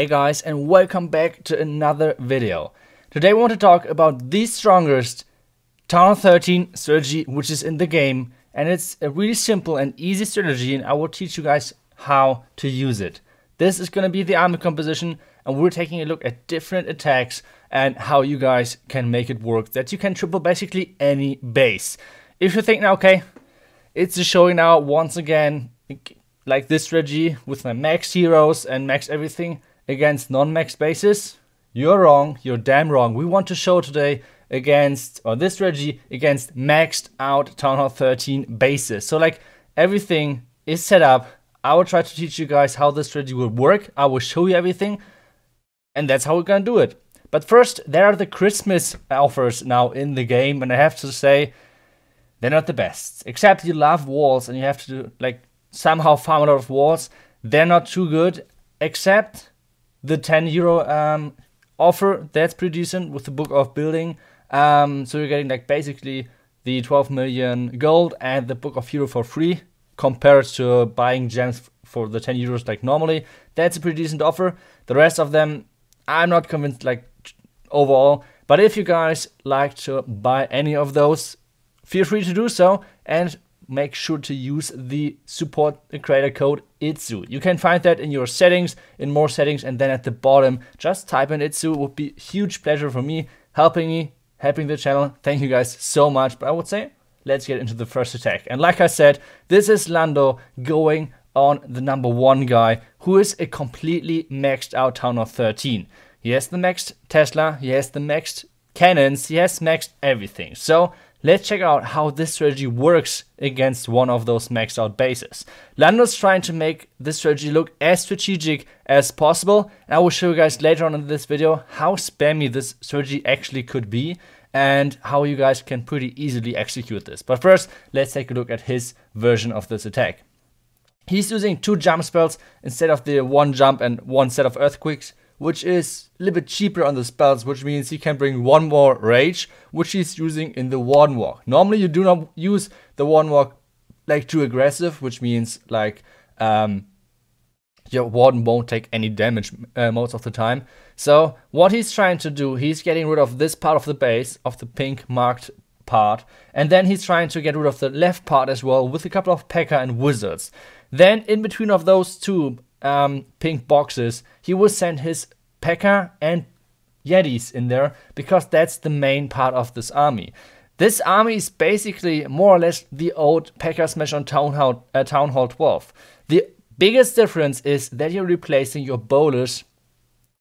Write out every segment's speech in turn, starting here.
Hey guys, and welcome back to another video. Today we want to talk about the strongest Townhall 13 strategy which is in the game, and it's a really simple and easy strategy, and I will teach you guys how to use it. This is going to be the army composition, and we're taking a look at different attacks and how you guys can make it work, that you can triple basically any base. If you think now, okay, it's showing now once again like this strategy with my max heroes and max everything against non-max bases, you're wrong, you're damn wrong. We want to show today against, or this strategy against maxed out Townhall 13 bases. So like everything is set up. I will try to teach you guys how this strategy will work. I will show you everything, and that's how we're gonna do it. But first, there are the Christmas offers now in the game, and I have to say, they're not the best. Except you love walls and you have to like somehow farm a lot of walls. They're not too good, except the 10 euro offer. That's pretty decent with the book of building. So you're getting like basically the 12 million gold and the book of hero for free compared to buying gems for the 10 euros like normally. That's a pretty decent offer. The rest of them, I'm not convinced like overall. But if you guys like to buy any of those, feel free to do so, and make sure to use the support creator code iTzu. You can find that in your settings, in more settings, and then at the bottom, just type in iTzu. It would be a huge pleasure for me, helping the channel. Thank you guys so much. But I would say, let's get into the first attack. And like I said, this is Lando going on the number 1 guy, who is a completely maxed out Townhall 13. He has the maxed Tesla, he has the maxed cannons, he has maxed everything. So let's check out how this strategy works against one of those maxed out bases. Lando's trying to make this strategy look as strategic as possible, and I will show you guys later on in this video how spammy this strategy actually could be and how you guys can pretty easily execute this. But first, let's take a look at his version of this attack. He's using 2 jump spells instead of the 1 jump and 1 set of earthquakes, which is a little bit cheaper on the spells, which means he can bring 1 more rage, which he's using in the Warden Walk. Normally you do not use the Warden Walk like too aggressive, which means like your Warden won't take any damage most of the time. So what he's trying to do, he's getting rid of this part of the base, of the pink marked part, and then he's trying to get rid of the left part as well with a couple of P.E.K.K.A. and Wizards. Then in between of those 2 pink boxes, he will send his P.E.K.K.A. and Yetis in there, because that's the main part of this army. This army is basically more or less the old P.E.K.K.A. smash on Townhall 12. The biggest difference is that you're replacing your bowlers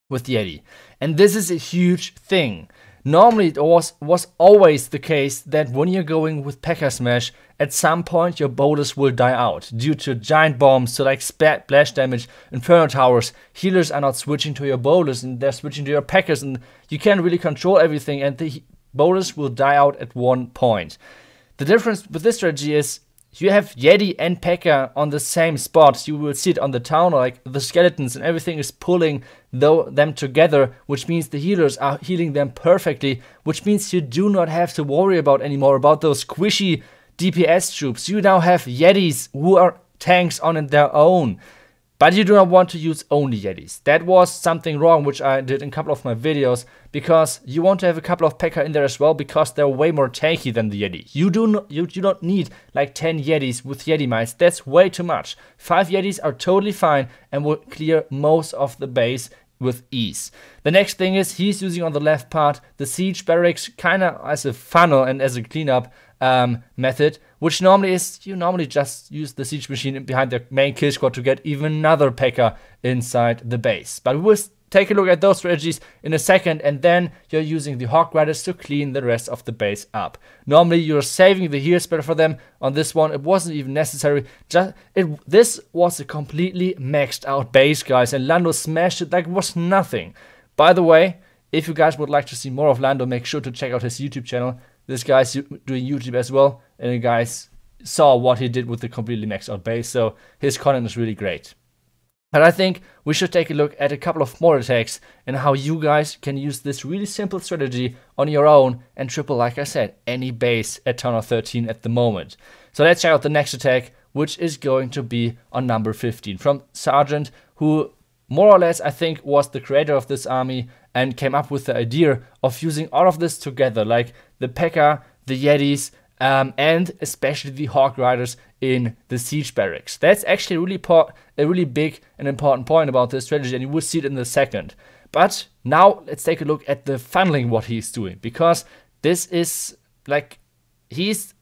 with Yeti, and this is a huge thing. Normally it was always the case that when you're going with P.E.K.K.A. smash, at some point your bowlers will die out due to giant bombs, so like splash damage, inferno towers. Healers are not switching to your bowlers and they're switching to your P.E.K.K.A.s, and you can't really control everything, and the bowlers will die out at one point. The difference with this strategy is you have Yeti and P.E.K.K.A. on the same spot. You will see it on the town, like the skeletons and everything is pulling them together, which means the healers are healing them perfectly, which means you do not have to worry about anymore about those squishy DPS troops. You now have Yetis who are tanks on their own. But you do not want to use only Yetis. That was something wrong, which I did in a couple of my videos, because you want to have a couple of P.E.K.K.A. in there as well, because they're way more tanky than the Yeti. You do not need like 10 Yetis with Yeti mites. That's way too much. 5 Yetis are totally fine and will clear most of the base with ease. The next thing is he's using on the left part the siege barracks kind of as a funnel and as a cleanup method, which normally is you normally just use the siege machine behind the main kill squad to get even another P.E.K.K.A. inside the base. But we will take a look at those strategies in a second, and then you're using the Hawk Riders to clean the rest of the base up. Normally you're saving the heal spell for them. On this one it wasn't even necessary. This was a completely maxed out base, guys, and Lando smashed it like it was nothing. By the way, if you guys would like to see more of Lando, make sure to check out his YouTube channel. This guy's doing YouTube as well, and you guys saw what he did with the completely maxed out base, so his content is really great. But I think we should take a look at a couple of more attacks and how you guys can use this really simple strategy on your own and triple, like I said, any base at Townhall 13 at the moment. So let's check out the next attack, which is going to be on number 15 from Sergeant, who more or less, I think, was the creator of this army and came up with the idea of using all of this together, like the P.E.K.K.A, the Yetis, and especially the Hawk Riders in the siege barracks. That's actually a really big and important point about this strategy, and you will see it in a second. But now let's take a look at the funneling, what he's doing, because this is like, he's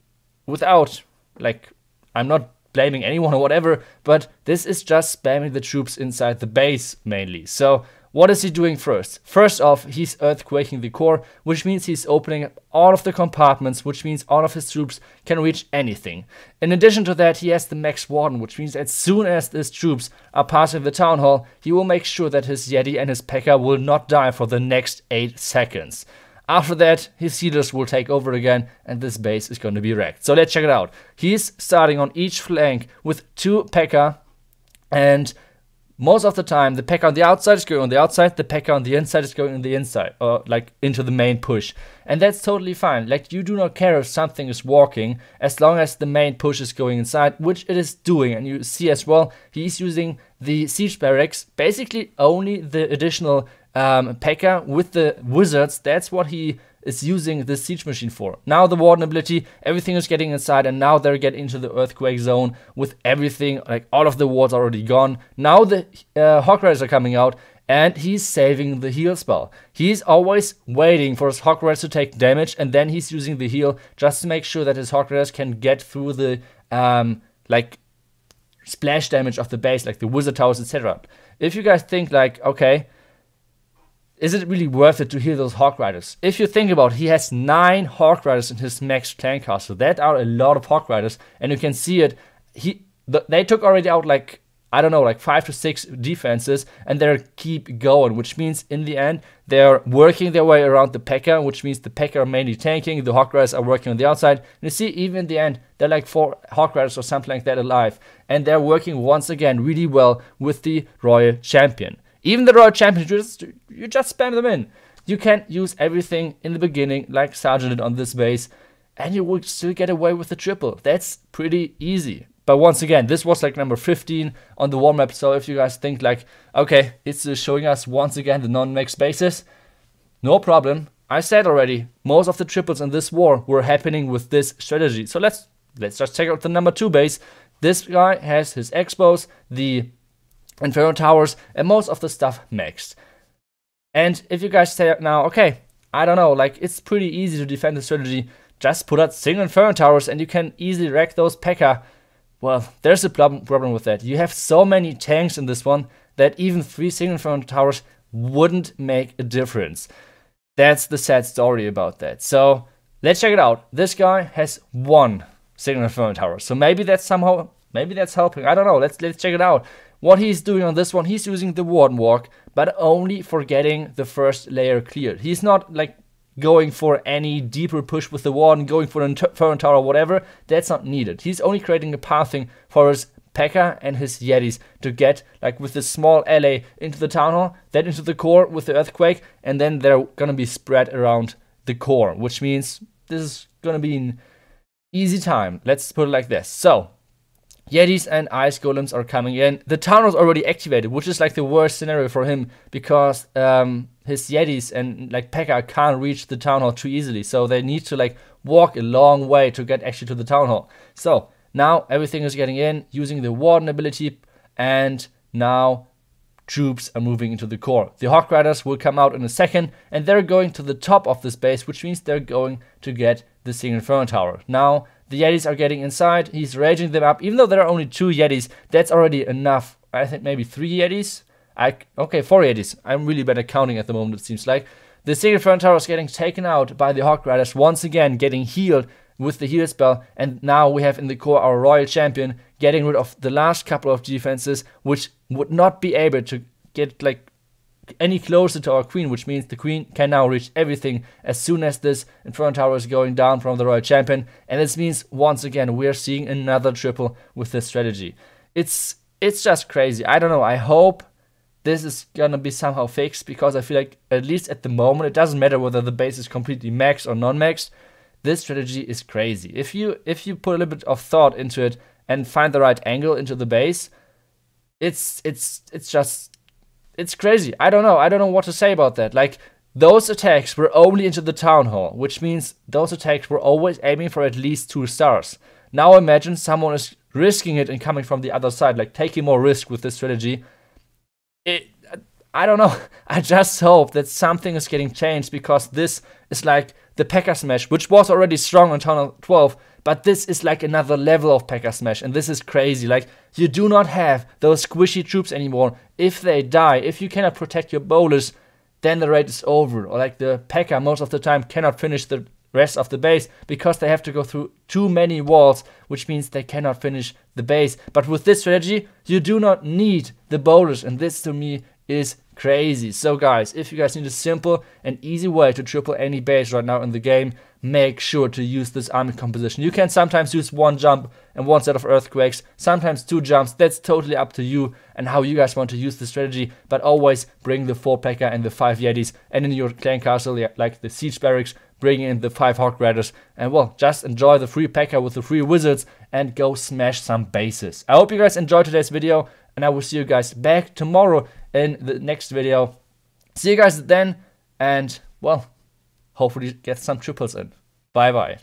without, like, I'm not blaming anyone or whatever, but this is just spamming the troops inside the base mainly. So what is he doing first? First off, he's earthquaking the core, which means he's opening up all of the compartments, which means all of his troops can reach anything. In addition to that, he has the Max Warden, which means as soon as his troops are passing the Town Hall, he will make sure that his Yeti and his P.E.K.K.A will not die for the next 8 seconds. After that, his healers will take over again, and this base is going to be wrecked. So let's check it out. He's starting on each flank with 2 P.E.K.K.A, and most of the time, the P.E.K.K.A on the outside is going on the outside, the P.E.K.K.A on the inside is going on the inside, or like into the main push. And that's totally fine. Like, you do not care if something is walking, as long as the main push is going inside, which it is doing. And you see as well, he's using the siege barracks, basically only the additional P.E.K.K.A with the wizards. That's what he is using the siege machine for. Now the Warden ability, everything is getting inside, and now they're getting into the earthquake zone with everything, like all of the wards already gone. Now the Hawk Riders are coming out, and he's saving the heal spell. He's always waiting for his Hawk Riders to take damage, and then he's using the heal just to make sure that his Hawk Riders can get through the like splash damage of the base, like the wizard towers, etc. If you guys think like, okay, is it really worth it to heal those Hawk Riders? If you think about it, he has 9 Hawk Riders in his max clan castle. That are a lot of Hawk Riders, and you can see it. They took already out like, I don't know, like 5 to 6 defenses, and they keep going, which means in the end they're working their way around the P.E.K.K.A, which means the P.E.K.K.A are mainly tanking, the Hawk Riders are working on the outside. And you see, even in the end, they're like 4 Hawk Riders or something like that alive, and they're working once again really well with the Royal Champion. Even the Royal Champion, you just spam them in. You can use everything in the beginning, like Sergeant did on this base, and you will still get away with the triple. That's pretty easy. But once again, this was like number 15 on the war map, so if you guys think like, okay, it's showing us once again the non-max bases, no problem. I said already, most of the triples in this war were happening with this strategy. So let's just check out the number 2 base. This guy has his expos, the Inferno Towers, and most of the stuff maxed. And if you guys say now, okay, I don't know, like, it's pretty easy to defend the strategy, just put out single Inferno Towers and you can easily wreck those P.E.K.K.A. Well, there's a problem with that. You have so many tanks in this one that even 3 single Inferno Towers wouldn't make a difference. That's the sad story about that. So let's check it out. This guy has 1 single Inferno Tower, so maybe that's helping. I don't know. Let's check it out. What he's doing on this one, he's using the Warden Walk, but only for getting the first layer cleared. He's not like going for any deeper push with the Warden, going for an Inferno Tower or whatever. That's not needed. He's only creating a pathing for his P.E.K.K.A and his Yetis to get, like, with this small alley into the Town Hall, then into the core with the Earthquake, and then they're gonna be spread around the core, which means this is gonna be an easy time. Let's put it like this. So Yetis and Ice Golems are coming in. The Town Hall is already activated, which is like the worst scenario for him, because his Yetis and like P.E.K.K.A can't reach the Town Hall too easily, so they need to like walk a long way to get actually to the Town Hall. So now everything is getting in, using the Warden ability, and now troops are moving into the core. The Hawk Riders will come out in a second, and they're going to the top of this base, which means they're going to get the single Inferno Tower. Now the Yetis are getting inside. He's raging them up. Even though there are only 2 Yetis, that's already enough. I think maybe 3 Yetis. Okay, 4 Yetis. I'm really bad at counting at the moment, it seems like. The single Inferno Tower is getting taken out by the Hawk Riders, once again getting healed with the heal spell. And now we have in the core our Royal Champion getting rid of the last couple of defenses, which would not be able to get like any closer to our Queen, which means the Queen can now reach everything as soon as this Inferno Tower is going down from the Royal Champion. And this means once again we are seeing another triple with this strategy. It's just crazy. I don't know. I hope this is gonna be somehow fixed, because I feel like at least at the moment it doesn't matter whether the base is completely maxed or non-maxed. This strategy is crazy. If you put a little bit of thought into it and find the right angle into the base, it's just it's crazy. I don't know what to say about that. Like, those attacks were only into the Town Hall, which means those attacks were always aiming for at least 2 stars. Now imagine someone is risking it and coming from the other side, like taking more risk with this strategy. I don't know. I just hope that something is getting changed, because this is like the P.E.K.K.A. Smash, which was already strong on Townhall 12, but this is like another level of P.E.K.K.A. Smash, and this is crazy. Like, you do not have those squishy troops anymore. If they die, if you cannot protect your bowlers, then the raid is over. Or like the P.E.K.K.A. most of the time cannot finish the rest of the base because they have to go through too many walls, which means they cannot finish the base. But with this strategy, you do not need the bowlers, and this to me is crazy. So guys, if you guys need a simple and easy way to triple any base right now in the game, make sure to use this army composition. You can sometimes use 1 jump and 1 set of earthquakes, sometimes 2 jumps. That's totally up to you and how you guys want to use the strategy, but always bring the 4 P.E.K.K.A. and the 5 Yetis, and in your clan castle, like the siege barracks, bring in the 5 Hawk Riders, and well, just enjoy the free P.E.K.K.A. with the free wizards and go smash some bases. I hope you guys enjoyed today's video, and I will see you guys back tomorrow in the next video. See you guys then, and well, hopefully get some triples in. Bye bye.